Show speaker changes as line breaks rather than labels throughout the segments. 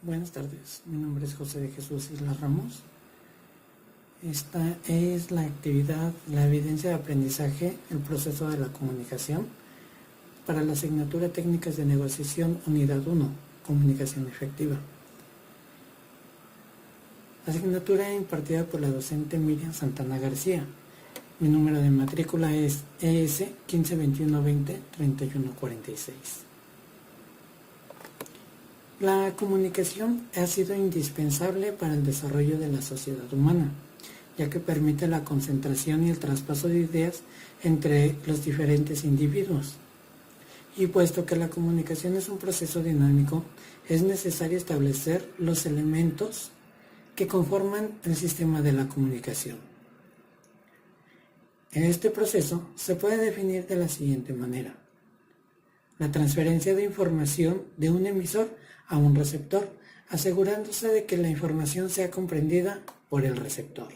Buenas tardes, mi nombre es José de Jesús Isla Ramos. Esta es la actividad, la evidencia de aprendizaje, el proceso de la comunicación para la asignatura Técnicas de Negociación Unidad 1, Comunicación Efectiva. Asignatura impartida por la docente Miriam Santana García. Mi número de matrícula es ES 1521203146. La comunicación ha sido indispensable para el desarrollo de la sociedad humana, ya que permite la concentración y el traspaso de ideas entre los diferentes individuos. Y puesto que la comunicación es un proceso dinámico, es necesario establecer los elementos que conforman el sistema de la comunicación. En este proceso se puede definir de la siguiente manera: la transferencia de información de un emisor a un receptor, asegurándose de que la información sea comprendida por el receptor.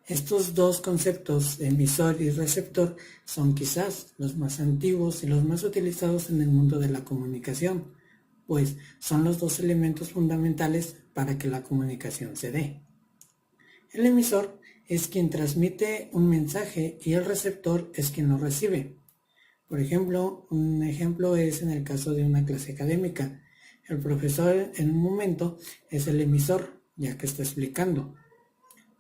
Estos dos conceptos, emisor y receptor, son quizás los más antiguos y los más utilizados en el mundo de la comunicación, pues son los dos elementos fundamentales para que la comunicación se dé. El emisor es quien transmite un mensaje y el receptor es quien lo recibe. Por ejemplo, un ejemplo es en el caso de una clase académica. El profesor en un momento es el emisor, ya que está explicando,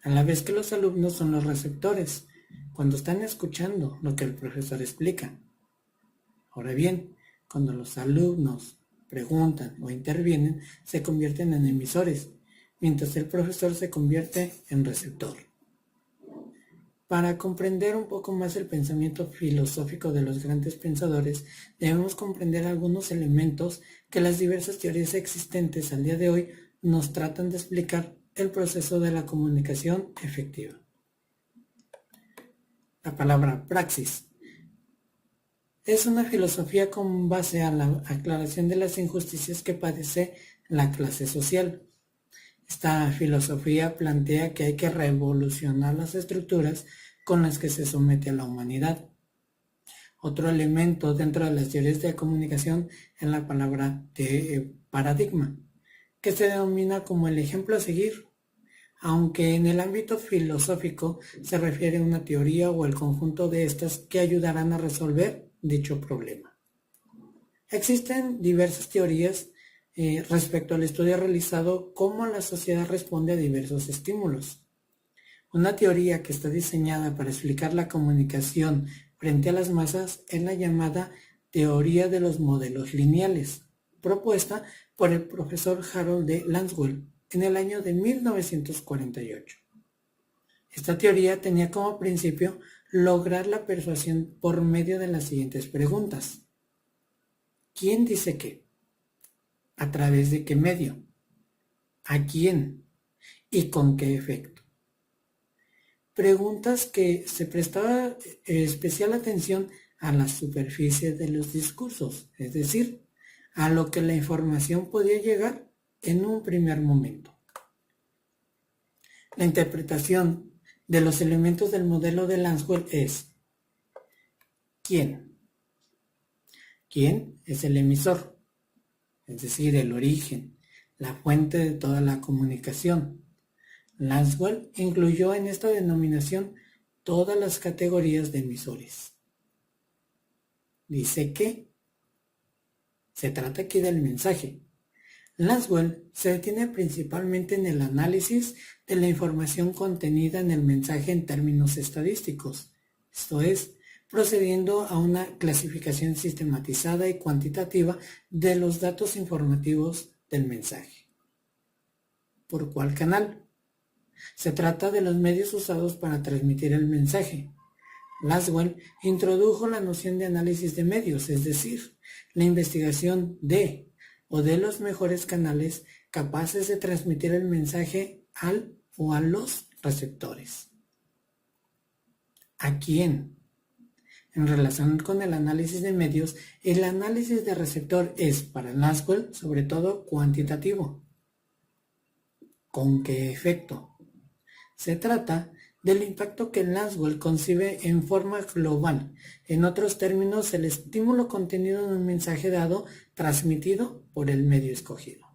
a la vez que los alumnos son los receptores, cuando están escuchando lo que el profesor explica. Ahora bien, cuando los alumnos preguntan o intervienen, se convierten en emisores, mientras el profesor se convierte en receptor. Para comprender un poco más el pensamiento filosófico de los grandes pensadores, debemos comprender algunos elementos que las diversas teorías existentes al día de hoy nos tratan de explicar el proceso de la comunicación efectiva. La palabra praxis es una filosofía con base a la aclaración de las injusticias que padece la clase social. Esta filosofía plantea que hay que revolucionar las estructuras con las que se somete a la humanidad. Otro elemento dentro de las teorías de comunicación es la palabra de paradigma, que se denomina como el ejemplo a seguir, aunque en el ámbito filosófico se refiere a una teoría o el conjunto de estas que ayudarán a resolver dicho problema. Existen diversas teorías respecto al estudio realizado cómo la sociedad responde a diversos estímulos. Una teoría que está diseñada para explicar la comunicación frente a las masas es la llamada teoría de los modelos lineales, propuesta por el profesor Harold D. Lansdale en el año de 1948. Esta teoría tenía como principio lograr la persuasión por medio de las siguientes preguntas. ¿Quién dice qué? ¿A través de qué medio? ¿A quién? ¿Y con qué efecto? Preguntas que se prestaba especial atención a la superficie de los discursos, es decir, a lo que la información podía llegar en un primer momento. La interpretación de los elementos del modelo de Lansdale es: ¿quién? ¿Quién es el emisor? Es decir, el origen, la fuente de toda la comunicación. Lansdale incluyó en esta denominación todas las categorías de emisores. Dice que se trata aquí del mensaje. Lansdale se detiene principalmente en el análisis de la información contenida en el mensaje en términos estadísticos, esto es, procediendo a una clasificación sistematizada y cuantitativa de los datos informativos del mensaje. ¿Por cuál canal? Se trata de los medios usados para transmitir el mensaje. Lansdale introdujo la noción de análisis de medios, es decir, la investigación de o de los mejores canales capaces de transmitir el mensaje al o a los receptores. ¿A quién? En relación con el análisis de medios, el análisis de receptor es, para Lansdale, sobre todo cuantitativo. ¿Con qué efecto? Se trata del impacto que Lansdale concibe en forma global. En otros términos, el estímulo contenido en un mensaje dado transmitido por el medio escogido.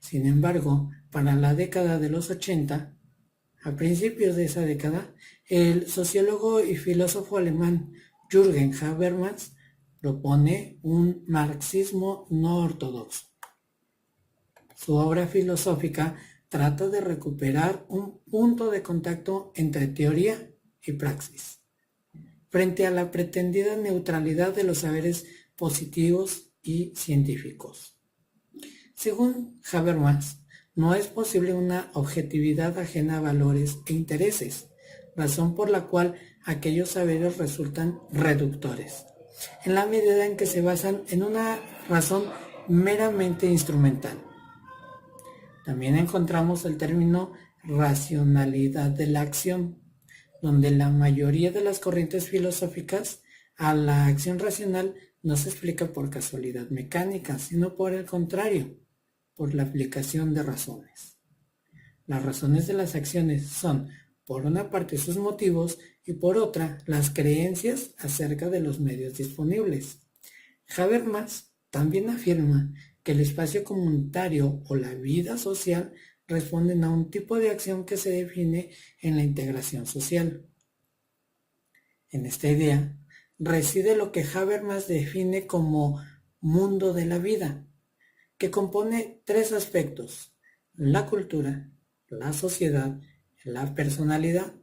Sin embargo, para la década de los 80, a principios de esa década, el sociólogo y filósofo alemán Jürgen Habermas propone un marxismo no ortodoxo. Su obra filosófica trata de recuperar un punto de contacto entre teoría y praxis, frente a la pretendida neutralidad de los saberes positivos y científicos. Según Habermas, no es posible una objetividad ajena a valores e intereses, razón por la cual aquellos saberes resultan reductores, en la medida en que se basan en una razón meramente instrumental. También encontramos el término racionalidad de la acción, donde la mayoría de las corrientes filosóficas a la acción racional no se explica por casualidad mecánica, sino por el contrario, por la aplicación de razones. Las razones de las acciones son, por una parte, sus motivos y por otra, las creencias acerca de los medios disponibles. Habermas también afirma que el espacio comunitario o la vida social responden a un tipo de acción que se define en la integración social. En esta idea reside lo que Habermas define como mundo de la vida, que compone tres aspectos: la cultura, la sociedad y la personalidad,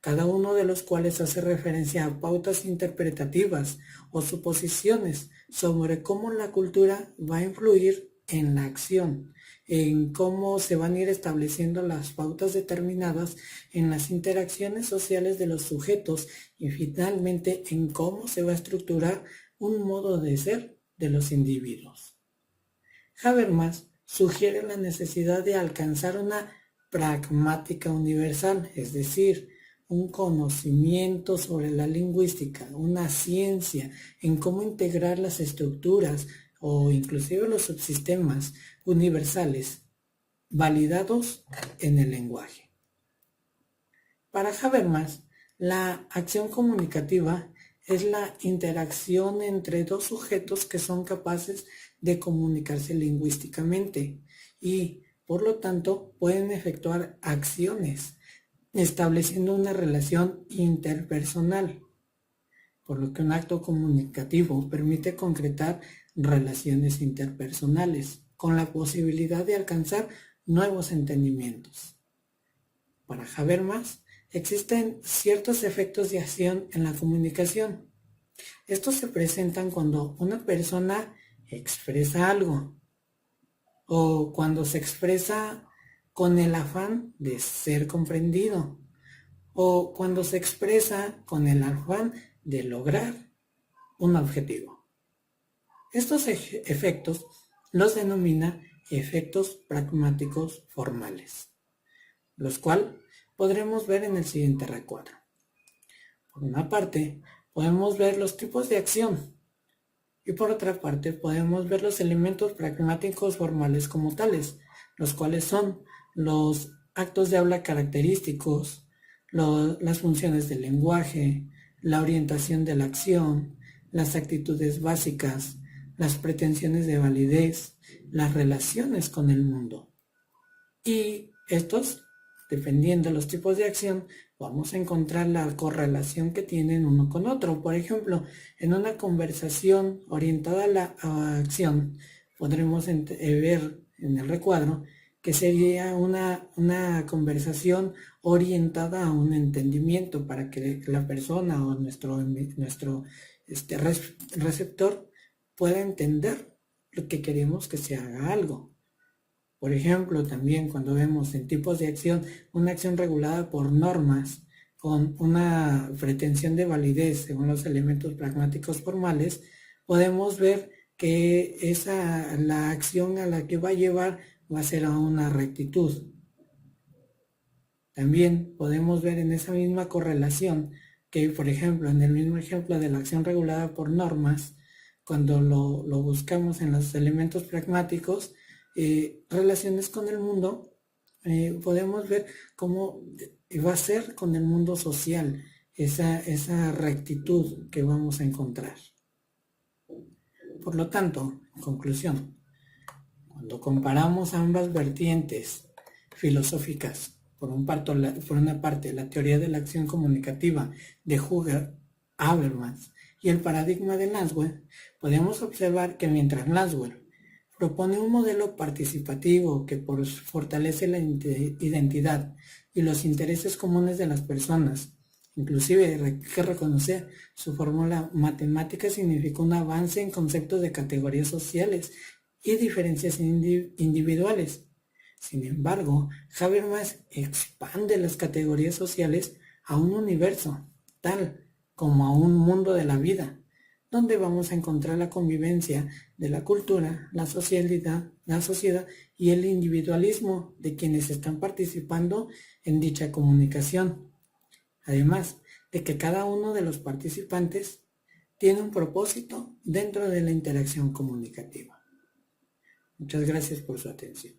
cada uno de los cuales hace referencia a pautas interpretativas o suposiciones sobre cómo la cultura va a influir en la acción, en cómo se van a ir estableciendo las pautas determinadas en las interacciones sociales de los sujetos y finalmente en cómo se va a estructurar un modo de ser de los individuos. Habermas sugiere la necesidad de alcanzar una pragmática universal, es decir, un conocimiento sobre la lingüística, una ciencia en cómo integrar las estructuras o inclusive los subsistemas universales validados en el lenguaje. Para Habermas, la acción comunicativa es la interacción entre dos sujetos que son capaces de comunicarse lingüísticamente y, por lo tanto, pueden efectuar acciones, estableciendo una relación interpersonal, por lo que un acto comunicativo permite concretar relaciones interpersonales, con la posibilidad de alcanzar nuevos entendimientos. Para Habermas, existen ciertos efectos de acción en la comunicación. Estos se presentan cuando una persona expresa algo, o cuando se expresa con el afán de ser comprendido, o cuando se expresa con el afán de lograr un objetivo. Estos efectos los denomina efectos pragmáticos formales, los cuales podremos ver en el siguiente recuadro. Por una parte, podemos ver los tipos de acción y por otra parte podemos ver los elementos pragmáticos formales como tales, los cuales son los actos de habla característicos, las funciones del lenguaje, la orientación de la acción, las actitudes básicas, las pretensiones de validez, las relaciones con el mundo. Y estos, dependiendo de los tipos de acción, vamos a encontrar la correlación que tienen uno con otro. Por ejemplo, en una conversación orientada a la acción, podremos ver en el recuadro que sería una conversación orientada a un entendimiento para que la persona o nuestro receptor pueda entender lo que queremos que se haga algo. Por ejemplo, también cuando vemos en tipos de acción una acción regulada por normas con una pretensión de validez según los elementos pragmáticos formales, podemos ver que la acción a la que va a llevar va a ser a una rectitud. También podemos ver en esa misma correlación que, por ejemplo, en el mismo ejemplo de la acción regulada por normas, cuando lo buscamos en los elementos pragmáticos, relaciones con el mundo, podemos ver cómo va a ser con el mundo social esa rectitud que vamos a encontrar. Por lo tanto, en conclusión, cuando comparamos ambas vertientes filosóficas, por una parte la teoría de la acción comunicativa de Huger, Habermas y el paradigma de Lanswell, podemos observar que mientras Lanswell propone un modelo participativo que fortalece la identidad y los intereses comunes de las personas, inclusive hay que reconocer, su fórmula matemática significó un avance en conceptos de categorías sociales y diferencias individuales. Sin embargo, Habermas expande las categorías sociales a un universo, tal como a un mundo de la vida, donde vamos a encontrar la convivencia de la cultura, la sociedad y el individualismo de quienes están participando en dicha comunicación. Además de que cada uno de los participantes tiene un propósito dentro de la interacción comunicativa. Muchas gracias por su atención.